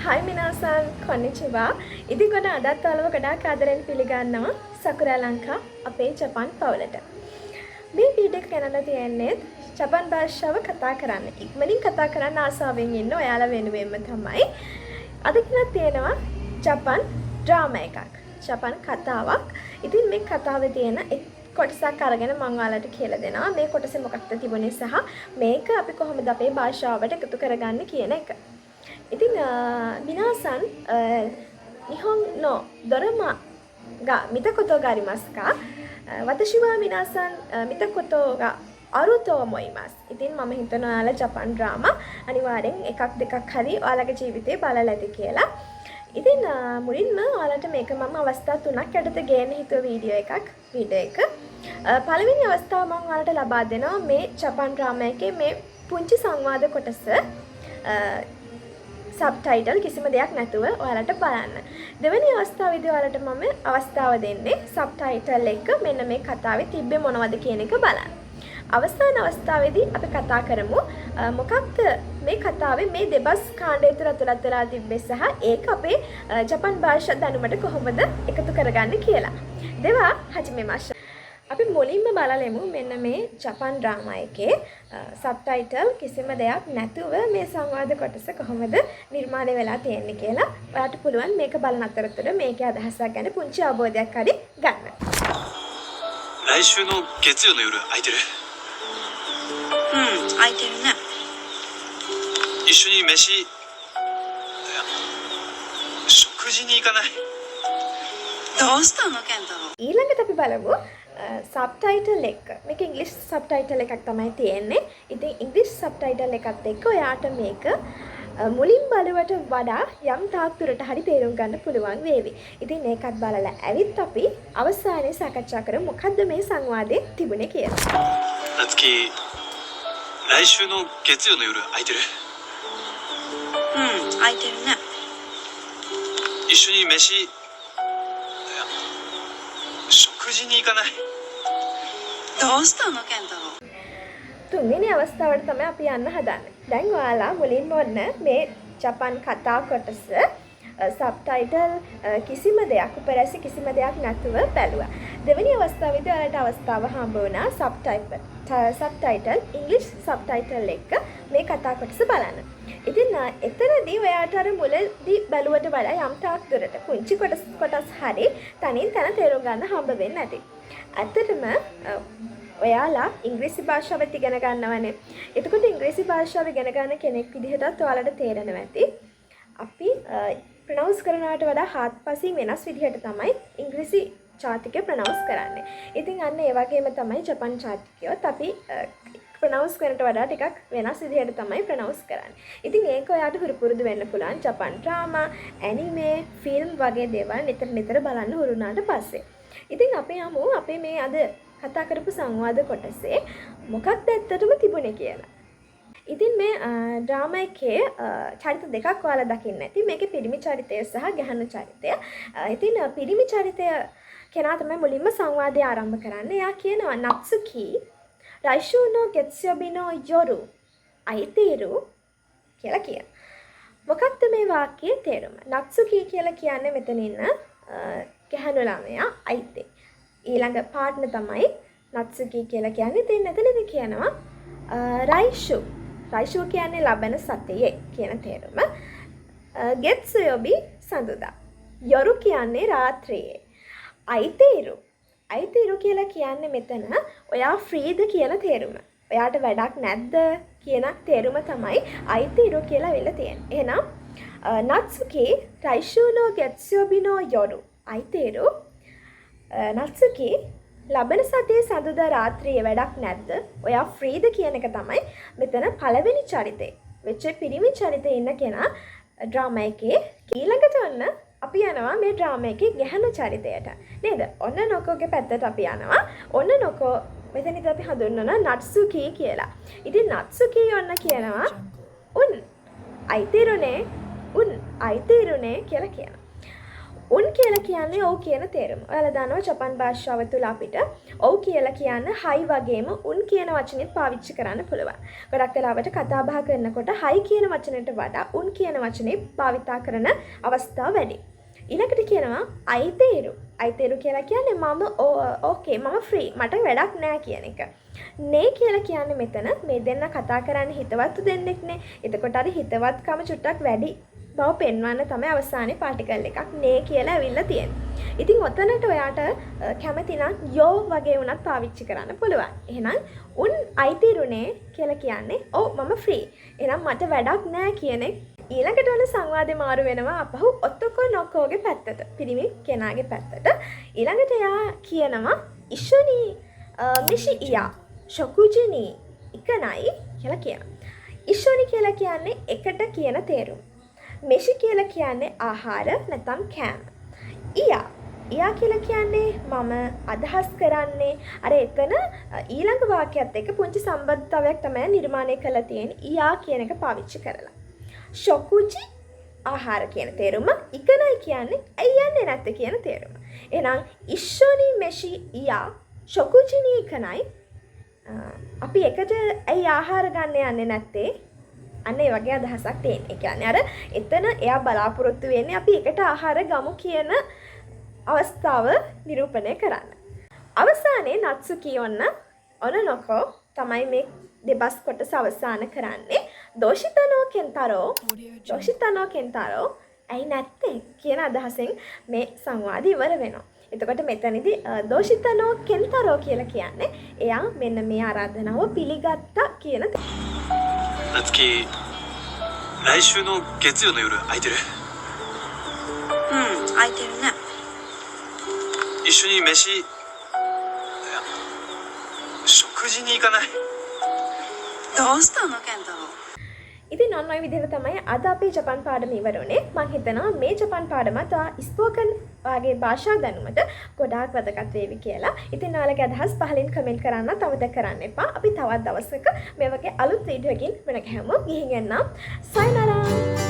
Hi minasan, konnichiwa. ඉතින් කොට අදත් ඔයාලව ගොඩාක් ආදරෙන් පිළිගන්නවා Sakura Lanka අපේ ජපාන් පවුලට. මේ වීඩියෝ එක කරන්න තියෙන්නේ ජපාන් භාෂාව කතා කරන්න. ඉක්මනින් කතා කරන්න ආසාවෙන් ඉන්න ඔයාලා වෙනුවෙන්ම තමයි. අද කියලා තියෙනවා ජපාන් ඩ්‍රාමා එකක්. ජපාන් කතාවක්. ඉතින් මේ කතාවේ තියෙන කොටසක් අරගෙන මම ඔයාලට කියලා දෙනවා. මේ කොටසේ මොකක්ද තිබුණේ සහ මේක අපි කොහොමද අපේ භාෂාවට එකතු කරගන්නේ කියන එක. ඉතින් මිනාසන් නිහොන් නො දොරමා ගා මිතකොතෝ ගා ආරිමාසු කා වතෂි වා මිනාසන් මිතකොතෝ ගා අරුතෝ මොයිමාස්. ඉතින් මම හිතනවා ඔයාලා ජපාන් ඩ්‍රාමා අනිවාර්යෙන් එකක් දෙකක් හරි ඔයාලගේ ජීවිතේ බලලා ඇති කියලා. ඉතින් මුලින්ම ඔයාලට මේක මම අවස්ථා තුනක් යටතේ ගේන්න හිතුව වීඩියෝ එක. පළවෙනි අවස්ථාව මම ඔයාලට ලබා දෙනවා මේ ජපාන් ඩ්‍රාමා එකේ මේ පුංචි සංවාද කොටස subtitle කිසිම දෙයක් නැතුව ඔයාලට බලන්න. දෙවෙනි අවස්ථාවේදී ඔයාලට මම අවස්ථාව දෙන්නේ subtitle එක මෙන්න මේ කතාවේ තිබ්බේ මොනවද කියන එක බලන්න. අවසාන අවස්ථාවේදී අපි කතා කරමු මොකක්ද මේ කතාවේ මේ දෙබස් කාණ්ඩය තුළ ඇතුළත් වෙලා තිබ්බේ සහ ඒක අපේ ජපාන් භාෂා දැනුමට කොහොමද එකතු කරගන්නේ කියලා. දෙවා හජිමෙමාෂ. අපි මුලින්ම බලලෙමු මෙන්න මේ ජපාන් ඩ්‍රාමා එකේ සබ්ටයිටල් කිසිම දෙයක් නැතුව මේ සංවාද කොටස කොහොමද නිර්මාණය වෙලා තියෙන්නේ කියලා. ඔයාලට පුළුවන් මේක බලන අතරතුර මේකේ අදහසක් ගැන පුංචි අවබෝධයක් හරි ගන්න. 来週の月曜の夜空いてる？空いてるね。一緒に飯、いや、食事に行かない？どうしたの健太郎。 ඊළඟට අපි බලමු subtitle එක. මේක ඉංග්‍රීසි subtitle එකක් තමයි තියෙන්නේ. ඉතින් ඉංග්‍රීසි subtitle එකත් එක්ක ඔයාට මේක මුලින් බලවට වඩා යම් තාක් දුරට හරි තේරුම් ගන්න පුළුවන් වේවි. ඉතින් ඒකත් බලලා ඇවිත් අපි අවසානයේ සාකච්ඡා කරමු මොකද්ද මේ සංවාදයේ තිබුණේ කියලා. 夏希、来週の月曜の夜空いてる？空いてるね。一緒に飯、いや、食事に行かない？どうしたの健太郎。 තුන්වෙනි අවස්ථාවට තමයි අපි යන්න හදන්නේ. දැන් ඔයාලා මුලින්ම ඔන්න මේ ජපාන් කතා කොටස සබ්ටයිටල් කිසිම දෙයක් උපරැසි කිසිම දෙයක් නැතුව බැලුවා. දෙවෙනි අවස්ථාවේදී ඔයාලට අවස්ථාව හම්බ වුණා සබ්ටයිටල් ඉංග්‍රීසි සබ්ටයිටල් එක මේ කතා කොටස බලන්න. ඉතින් එතනදී ඔයාට අර මුලදී බැලුවට වඩා යම් තාක් දුරට පුංචි කොටස් හරි තනින් තන තේරුම් ගන්න හම්බ වෙන්නේ නැති. ඇත්තටම ඔයාලා ඉංග්‍රීසි භාෂාව ඉගෙන ගන්නවනේ. එතකොට ඉංග්‍රීසි භාෂාව ඉගෙන ගන්න කෙනෙක් විදිහටත් ඔයාලට තේරෙනවා ඇති. අපි ප්‍රොනවුන්ස් කරනවට වඩා හාත්පසින් වෙනස් විදිහට තමයි ඉංග්‍රීසි ජාතිකය ප්‍රොනවුන්ස් කරන්නේ. ඉතින් අන්න ඒ වගේම තමයි ජපාන් ජාතිකයොත් අපි ප්‍රොනවුන්ස් කරනට වඩා ටිකක් වෙනස් විදිහට තමයි ප්‍රොනවුන්ස් කරන්නේ. ඉතින් ඒක ඔයාලට හුරු පුරුදු වෙන්න පුළුවන් ජපාන් ඩ්‍රාමා, ඇනිමේ, ෆිල්ම් වගේ දේවල් නිතර බලන්න හුරු වුණාට පස්සේ. ඉතින් අපි යමු අපේ මේ අද කතා කරපු සංවාද කොටසේ මොකක්ද ඇත්තටම තිබුණේ කියලා. ඉතින් මේ ඩ්‍රාමා එකේ චරිත දෙකක් ඔයාලා දකින්න ඇති. මේකේ පිරිමි චරිතය සහ ගැහැණු චරිතය. ඉතින් පිරිමි චරිතය කෙනා තමයි මුලින්ම සංවාදය ආරම්භ කරන්නේ. එයා කියනවා නත්සුකි රයිෂූ නෝ ගෙත්සුයොබි නෝ යොරු අයිතේරු කියලා කියනවා. මොකක්ද මේ වාක්‍යයේ තේරුම? නත්සුකි කියලා කියන්නේ මෙතන ඉන්න ගැහැණු ළමයා අයිතේ. ඊළඟ පාර්ට්නර් තමයි නත්සුකි කියලා කියන්නේ. ඉතින් එතනදී කියනවා රයිෂු කියන්නේ ලබන සතියේ කියන තේරුම. ගෙත්සුයොබි සඳුදා. යොරු කියන්නේ රාත්‍රියේ. අයිතේරු කියලා කියන්නේ මෙතන ඔයා ෆ්‍රීද කියලා තේරුම. ඔයාට වැඩක් නැද්ද කියන තේරුම තමයි අයිතේරු කියලා වෙලා තියෙන්නේ. එහෙනම් නත්සුකි රයිෂු නෝ ගෙත්සුයොබි නෝ යොරු අයිතේරු නත්සුකි ලබන සතියේ සඳුදා රාත්‍රියේ වැඩක් නැද්ද? ඔයා ෆ්‍රීද කියන එක තමයි මෙතන පළවෙනි චරිතේ. වෙච්ච පිරිමි චරිතේ ඉන්න කෙනා ඩ්‍රාමා එකේ ඊළඟට ඔන්න අපි යනවා මේ ඩ්‍රාමා එකේ ගැහැණු චරිතයට. නේද? ඔන්න නොකෝගේ පැත්තට අපි යනවා. ඔන්න නොකෝ මෙතනදී අපි හඳුන්වන නත්සුකි කියලා. ඉතින් නත්සුකි ඔන්න කියනවා අයිතේරුනේ කියලා කියනවා. උන් කියලා කියන්නේ ඔව් කියන තේරුම. ඔයාලා දන්නවා ජපන් භාෂාව තුළ අපිට ඔව් කියලා කියන්න හයි වගේම උන් කියන වචනේත් පාවිච්චි කරන්න පුළුවන්. ගොඩක් වෙලාවට කතා බහ කරනකොට හයි කියන වචනයට වඩා උන් කියන වචනේ භාවිතා කරන අවස්ථා වැඩි. ඊළඟට කියනවා අයිතේරු. අයිතේරු කියලා කියන්නේ මම ඕකේ මම ෆ්‍රී මට වැඩක් නෑ කියන එක. නේ කියලා කියන්නේ මෙතන මේ දෙන්න කතා කරන්නේ හිතවත්තු දෙන්නෙක්නේ. එතකොට අර හිතවත්කම චුට්ටක් වැඩි බව පෙන්වන්න තමයි අවසානයේ පාටිකල් එකක් නේ කියලා ඇවිල්ලා තියෙන්නේ. ඉතින් ඔතනට ඔයාට කැමති නම් යෝ වගේ උනත් පාවිච්චි කරන්න පුළුවන්. එහෙනම් උන් අයිතිරුනේ කියලා කියන්නේ ඔව් මම ෆ්‍රී. එහෙනම් මට වැඩක් නෑ කියන එක. ඊළඟට ඔන්න සංවාදේ මාරු වෙනවා අපහු ඔතකො නොකෝගේ පැත්තට. පිරිමි කෙනාගේ පැත්තට. ඊළඟට එයා කියනවා ඉෂුනි මිෂි ඉයා ශොකුජිනි ඉකනයි කියලා කියනවා. ඉෂුනි කියලා කියන්නේ එකට කියන තේරුම. මෙෂි කියලා කියන්නේ ආහාර නැත්නම් කෑම. ඉයා කියලා කියන්නේ මම අදහස් කරන්නේ අර එතන ඊළඟ වාක්‍යයත් එක්ක පුංචි සම්බන්ධතාවයක් තමයි නිර්මාණය කරලා තියෙන්නේ. ඉයා කියන එක පාවිච්චි කරලා. ශොකුජි ආහාර කියන තේරුම. ඉකනයි කියන්නේ ඇයි යන්නේ නැත්තේ කියන තේරුම. එහෙනම් ඉෂ්ෂොනි මෙෂි ඉයා ශොකුජිනි ඉකනයි අපි එකට ඇයි ආහාර ගන්න යන්නේ නැත්තේ? අන්න ඒ වගේ අදහසක් තියෙන. ඒ කියන්නේ අර එතන එයා බලාපොරොත්තු වෙන්නේ අපි එකට ආහාර ගමු කියන අවස්ථාව නිරූපණය කරන්න. අවසානයේ නත්සුකි ඔන්න ඔනනොකෝ තමයි මේ දෙබස් කොටස අවසන් කරන්නේ. දෝෂිතනෝ කෙන්තරෝ ඇයි නැත්තේ කියන අදහසෙන් මේ සංවාදය ඉවර වෙනවා. එතකොට මෙතනදී දෝෂිතනෝ කෙන්තරෝ කියලා කියන්නේ එයා මෙන්න මේ ආරාධනාව පිළිගත්තා කියන 夏希来週の月曜の夜空いてる？うん空いてるね。一緒に飯いや食事に行かない？どうしたの健太郎。 ඉතින් ඔන්න ඔය විදිහට තමයි අද අපේ ජපන් පාඩම ඉවර වුණේ. මම හිතනවා මේ ජපන් පාඩමත් ස්පෝකන් වාගේ භාෂා දැනුමට ගොඩාක් වැදගත් වේවි කියලා. ඉතින් ඔයාලගේ අදහස් පහලින් කමෙන්ට් කරන්න අමතක කරන්න එපා. අපි තවත් දවසක මේ වගේ අලුත් වීඩියෝ එකකින් වෙන ගැහමු. ගිහින් එන්නම්. සයනරා.